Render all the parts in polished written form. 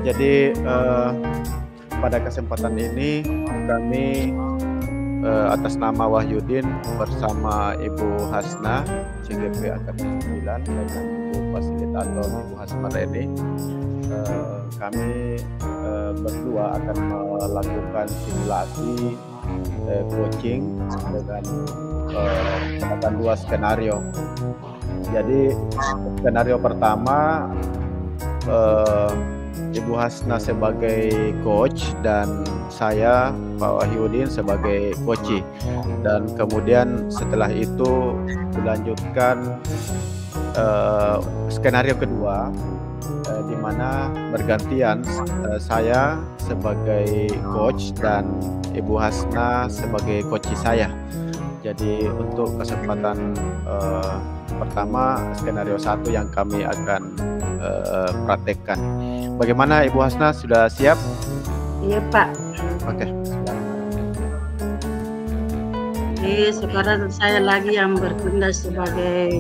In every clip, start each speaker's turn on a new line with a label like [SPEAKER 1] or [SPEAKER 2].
[SPEAKER 1] Jadi pada kesempatan ini kami atas nama Wahyudin bersama Ibu Hasna CGP Angkatan 9 dengan Ibu Fasilitator Ibu Hasna Reni, kami berdua akan melakukan simulasi coaching dengan menggunakan dua skenario. Jadi skenario pertama, Ibu Hasna sebagai coach dan saya Pak Wahyudin sebagai coach. Dan kemudian setelah itu dilanjutkan skenario kedua, di mana bergantian saya sebagai coach dan Ibu Hasna sebagai coach saya. Jadi untuk kesempatan pertama skenario 1 yang kami akan praktekkan. Bagaimana Ibu Hasna, sudah siap?
[SPEAKER 2] Iya Pak.
[SPEAKER 1] Oke.
[SPEAKER 2] Jadi sekarang saya lagi yang bertugas sebagai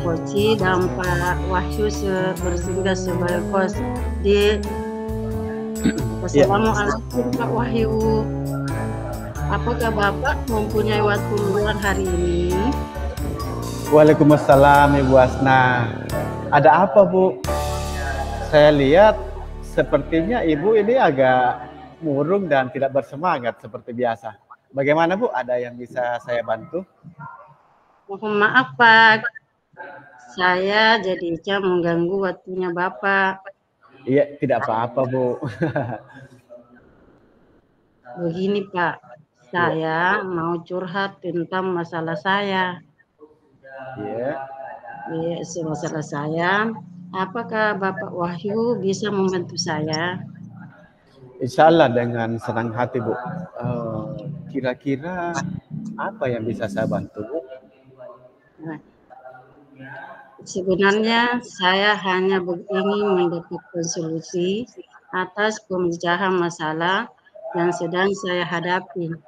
[SPEAKER 2] coach dan Pak Wahyu bertugas sebagai coach. Assalamualaikum Pak Wahyu. Apakah Bapak mempunyai waktu luang hari ini?
[SPEAKER 1] Waalaikumsalam Ibu Hasna. Ada apa Bu? Saya lihat sepertinya Ibu ini agak murung dan tidak bersemangat seperti biasa. Bagaimana Bu? Ada yang bisa saya bantu?
[SPEAKER 2] Mohon maaf Pak, saya jadinya mengganggu waktunya Bapak.
[SPEAKER 1] Iya, tidak apa-apa Bu.
[SPEAKER 2] Begini Pak, saya mau curhat tentang masalah saya.
[SPEAKER 1] Iya.
[SPEAKER 2] Iya, masalah saya. Apakah Bapak Wahyu bisa membantu saya?
[SPEAKER 1] Insya Allah dengan senang hati Bu. Kira-kira apa yang bisa saya bantu Bu?
[SPEAKER 2] Nah, sebenarnya saya hanya ingin mendapatkan solusi atas pemecahan masalah yang sedang saya hadapi.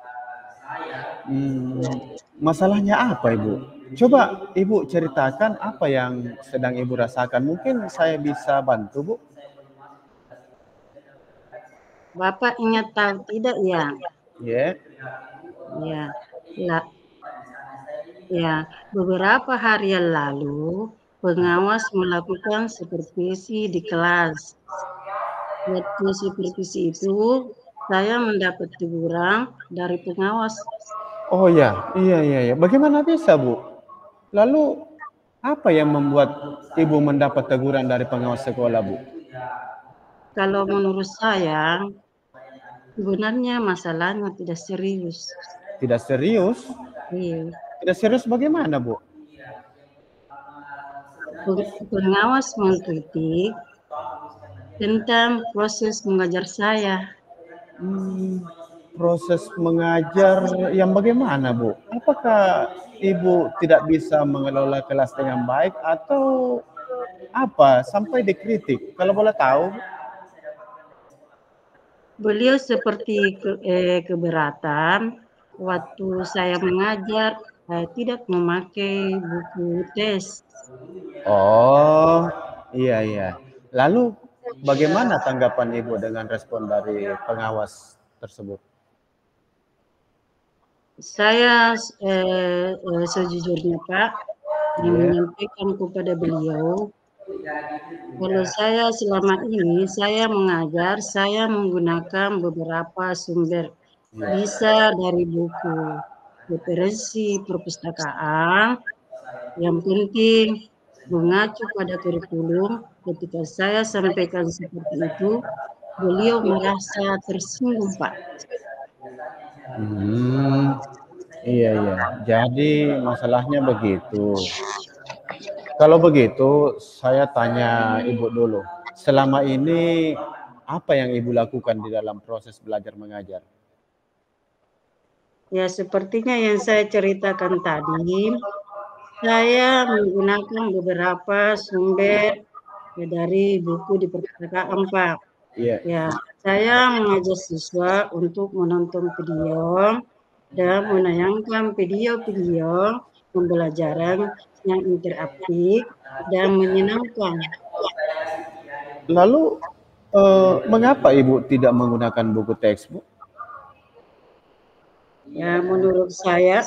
[SPEAKER 1] Masalahnya apa Ibu? Coba Ibu ceritakan apa yang sedang Ibu rasakan. Mungkin saya bisa bantu Bu.
[SPEAKER 2] Bapak ingat tahu tidak ya?
[SPEAKER 1] Ya.
[SPEAKER 2] Ya, beberapa hari yang lalu pengawas melakukan supervisi di kelas. Waktu supervisi itu saya mendapat teguran dari pengawas.
[SPEAKER 1] Oh ya, iya. Bagaimana bisa Bu? Lalu apa yang membuat Ibu mendapat teguran dari pengawas sekolah Bu?
[SPEAKER 2] Kalau menurut saya, sebenarnya masalahnya tidak serius.
[SPEAKER 1] Tidak serius?
[SPEAKER 2] Iya.
[SPEAKER 1] Tidak serius bagaimana Bu?
[SPEAKER 2] Pengawas mengkritik tentang proses mengajar saya.
[SPEAKER 1] Proses mengajar yang bagaimana Bu? Apakah Ibu tidak bisa mengelola kelas dengan baik atau apa sampai dikritik? Kalau boleh tahu.
[SPEAKER 2] Beliau seperti keberatan waktu saya mengajar tidak memakai buku tes.
[SPEAKER 1] Oh, iya. Lalu bagaimana tanggapan Ibu dengan respon dari pengawas tersebut?
[SPEAKER 2] Saya sejujurnya Pak menyampaikan kepada beliau, kalau saya selama ini saya mengajar, saya menggunakan beberapa sumber, bisa dari buku, referensi perpustakaan, yang penting mengacu pada kurikulum. Ketika saya sampaikan seperti itu, beliau merasa tersinggung Pak.
[SPEAKER 1] Iya. Jadi masalahnya begitu. Kalau begitu, saya tanya Ibu dulu. Selama ini apa yang Ibu lakukan di dalam proses belajar mengajar?
[SPEAKER 2] Ya, sepertinya yang saya ceritakan tadi, saya menggunakan beberapa sumber dari buku di perpustakaan, Pak.
[SPEAKER 1] Iya.
[SPEAKER 2] Ya, saya mengajak siswa untuk menonton video dan menayangkan video-video pembelajaran yang interaktif dan menyenangkan.
[SPEAKER 1] Lalu mengapa Ibu tidak menggunakan buku teks, Bu?
[SPEAKER 2] Ya, menurut saya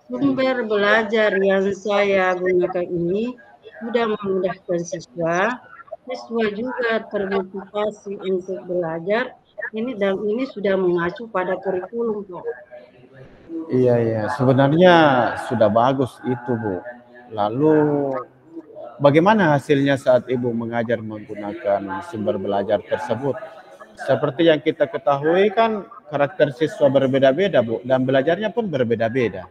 [SPEAKER 2] sumber belajar yang saya gunakan ini sudah memudahkan siswa. Siswa juga termotivasi untuk belajar dan ini sudah mengacu pada kurikulum, Pak.
[SPEAKER 1] Iya, iya. Sebenarnya sudah bagus itu, Bu. Lalu bagaimana hasilnya saat Ibu mengajar menggunakan sumber belajar tersebut? Seperti yang kita ketahui kan karakter siswa berbeda-beda, Bu, dan belajarnya pun berbeda-beda.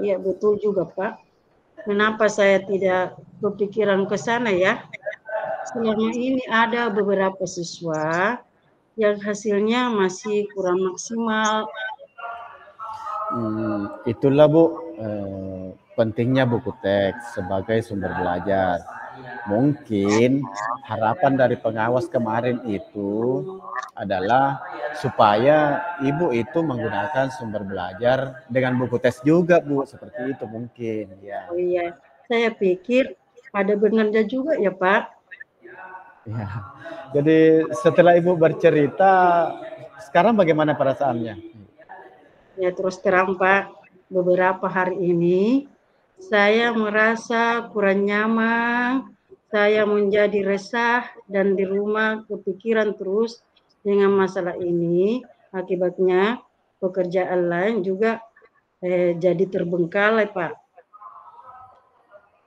[SPEAKER 2] Iya, betul juga, Pak. Kenapa saya tidak berpikiran ke sana ya? Selama ini ada beberapa siswa yang hasilnya masih kurang maksimal.
[SPEAKER 1] Itulah Bu, pentingnya buku teks sebagai sumber belajar. Mungkin harapan dari pengawas kemarin itu adalah supaya Ibu itu menggunakan sumber belajar dengan buku teks juga Bu, seperti itu mungkin ya.
[SPEAKER 2] Oh iya, saya pikir ada benarnya juga ya Pak.
[SPEAKER 1] Ya. Jadi setelah Ibu bercerita, sekarang bagaimana perasaannya?
[SPEAKER 2] Ya terus terang Pak, beberapa hari ini saya merasa kurang nyaman, saya menjadi resah dan di rumah kepikiran terus dengan masalah ini. Akibatnya pekerjaan lain juga jadi terbengkalai Pak.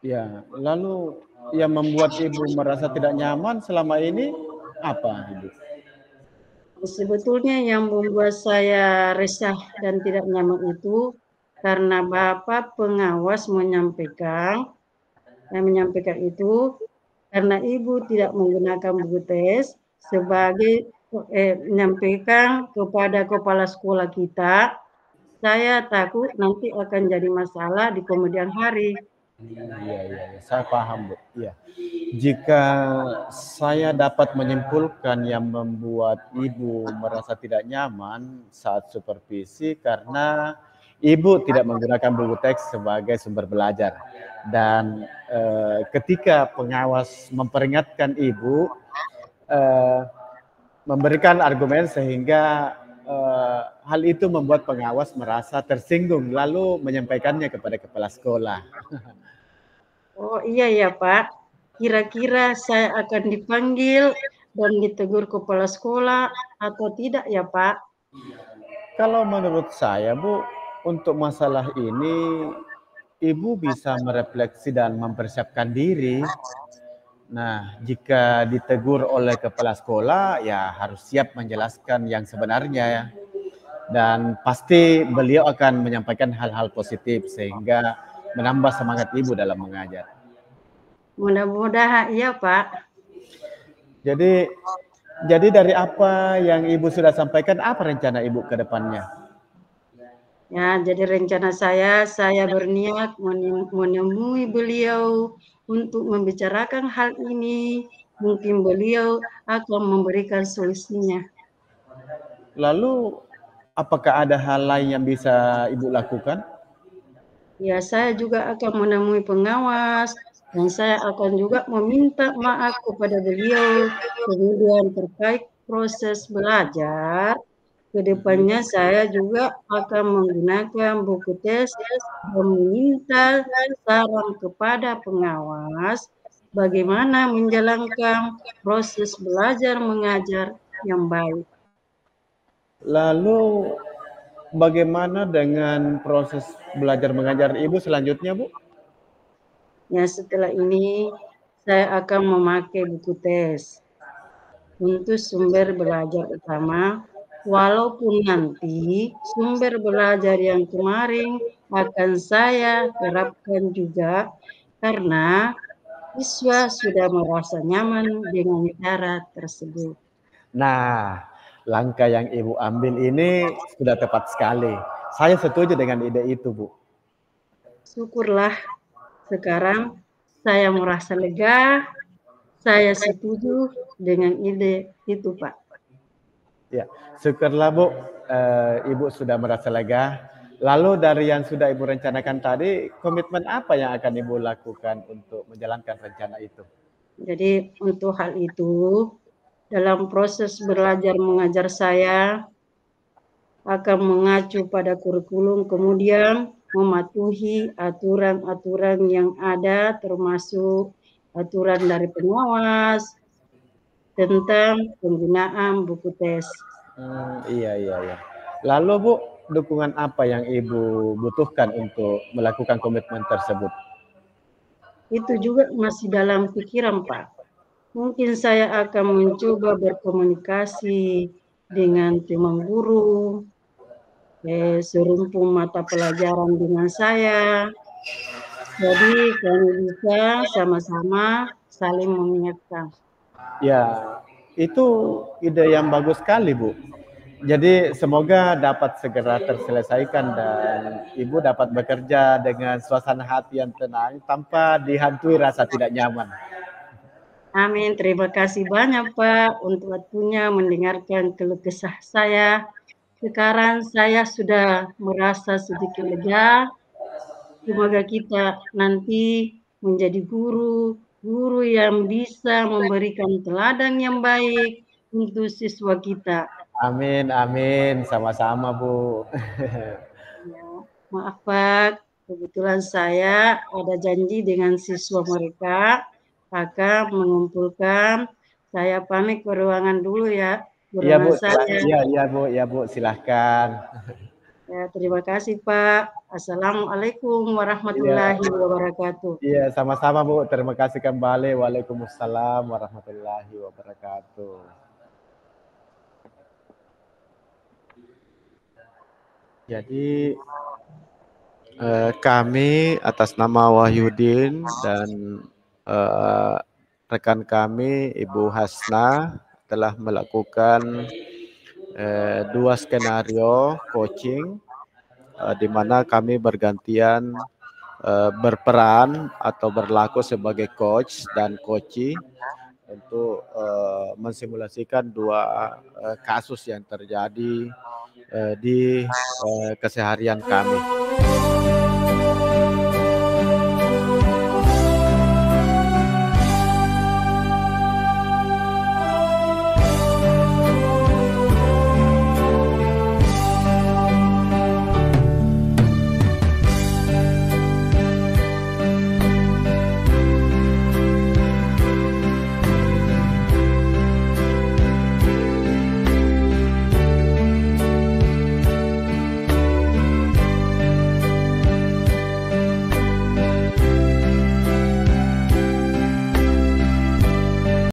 [SPEAKER 1] Ya, lalu yang membuat Ibu merasa tidak nyaman selama ini apa, Ibu?
[SPEAKER 2] Sebetulnya yang membuat saya resah dan tidak nyaman itu karena Bapak pengawas menyampaikan itu karena Ibu tidak menggunakan buku tes sebagai menyampaikan kepada kepala sekolah kita, saya takut nanti akan jadi masalah di kemudian hari.
[SPEAKER 1] Iya, saya paham, Bu. Iya. Jika saya dapat menyimpulkan yang membuat Ibu merasa tidak nyaman saat supervisi karena Ibu tidak menggunakan buku teks sebagai sumber belajar. Dan ketika pengawas memperingatkan Ibu, memberikan argumen sehingga hal itu membuat pengawas merasa tersinggung lalu menyampaikannya kepada kepala sekolah.
[SPEAKER 2] Oh iya ya Pak, kira-kira saya akan dipanggil dan ditegur kepala sekolah atau tidak ya Pak?
[SPEAKER 1] Kalau menurut saya, Bu, untuk masalah ini Ibu bisa merefleksi dan mempersiapkan diri. Nah, jika ditegur oleh kepala sekolah, ya harus siap menjelaskan yang sebenarnya ya. Dan pasti beliau akan menyampaikan hal-hal positif sehingga menambah semangat Ibu dalam mengajar.
[SPEAKER 2] Mudah-mudahan iya Pak.
[SPEAKER 1] Jadi dari apa yang Ibu sudah sampaikan, apa rencana Ibu ke depannya?
[SPEAKER 2] Ya, jadi rencana saya berniat menemui beliau untuk membicarakan hal ini. Mungkin beliau akan memberikan solusinya.
[SPEAKER 1] Lalu, apakah ada hal lain yang bisa Ibu lakukan?
[SPEAKER 2] Ya, saya juga akan menemui pengawas dan saya akan juga meminta maaf kepada beliau. Kemudian terkait proses belajar, kedepannya saya juga akan menggunakan buku tes dan meminta saran kepada pengawas bagaimana menjalankan proses belajar mengajar yang baik.
[SPEAKER 1] Lalu, bagaimana dengan proses belajar mengajar Ibu selanjutnya, Bu?
[SPEAKER 2] Ya, setelah ini saya akan memakai buku tes untuk sumber belajar utama, walaupun nanti sumber belajar yang kemarin akan saya terapkan juga karena siswa sudah merasa nyaman dengan cara tersebut.
[SPEAKER 1] Nah, langkah yang Ibu ambil ini sudah tepat sekali. Saya setuju dengan ide itu, Bu.
[SPEAKER 2] Syukurlah sekarang saya merasa lega, saya setuju dengan ide itu, Pak.
[SPEAKER 1] Ya, syukurlah Bu, Ibu sudah merasa lega. Lalu dari yang sudah Ibu rencanakan tadi, komitmen apa yang akan Ibu lakukan untuk menjalankan rencana itu?
[SPEAKER 2] Jadi untuk hal itu, dalam proses belajar mengajar saya akan mengacu pada kurikulum, kemudian mematuhi aturan-aturan yang ada, termasuk aturan dari pengawas tentang penggunaan buku tes.
[SPEAKER 1] Iya, iya, iya. Lalu Bu, dukungan apa yang Ibu butuhkan untuk melakukan komitmen tersebut?
[SPEAKER 2] Itu juga masih dalam pikiran, Pak. Mungkin saya akan mencoba berkomunikasi dengan teman guru, serumpun mata pelajaran dengan saya. Jadi kami bisa sama-sama saling mengingatkan.
[SPEAKER 1] Ya, itu ide yang bagus sekali, Bu. Jadi semoga dapat segera terselesaikan dan Ibu dapat bekerja dengan suasana hati yang tenang tanpa dihantui rasa tidak nyaman.
[SPEAKER 2] Amin. Terima kasih banyak, Pak, untuk waktunya mendengarkan keluh kesah saya. Sekarang saya sudah merasa sedikit lega. Semoga kita nanti menjadi guru yang bisa memberikan teladan yang baik untuk siswa kita.
[SPEAKER 1] Amin, amin. Sama-sama, Bu.
[SPEAKER 2] Ya, maaf Pak, kebetulan saya ada janji dengan siswa mereka akan mengumpulkan. Saya pamit ke ruangan dulu ya,
[SPEAKER 1] Iya, Bu.
[SPEAKER 2] ruangan saya.
[SPEAKER 1] Iya, iya, Bu. Iya, Bu. Silahkan.
[SPEAKER 2] Ya, terima kasih Pak. Assalamualaikum
[SPEAKER 1] Iya,
[SPEAKER 2] warahmatullahi wabarakatuh.
[SPEAKER 1] iya, sama-sama, Bu. Terima kasih kembali. Waalaikumsalam warahmatullahi wabarakatuh. Jadi kami atas nama Wahyudin dan rekan kami Ibu Hasna telah melakukan 2 skenario coaching di mana kami bergantian berperan atau berlaku sebagai coach dan coachee untuk mensimulasikan 2 kasus yang terjadi di keseharian kami.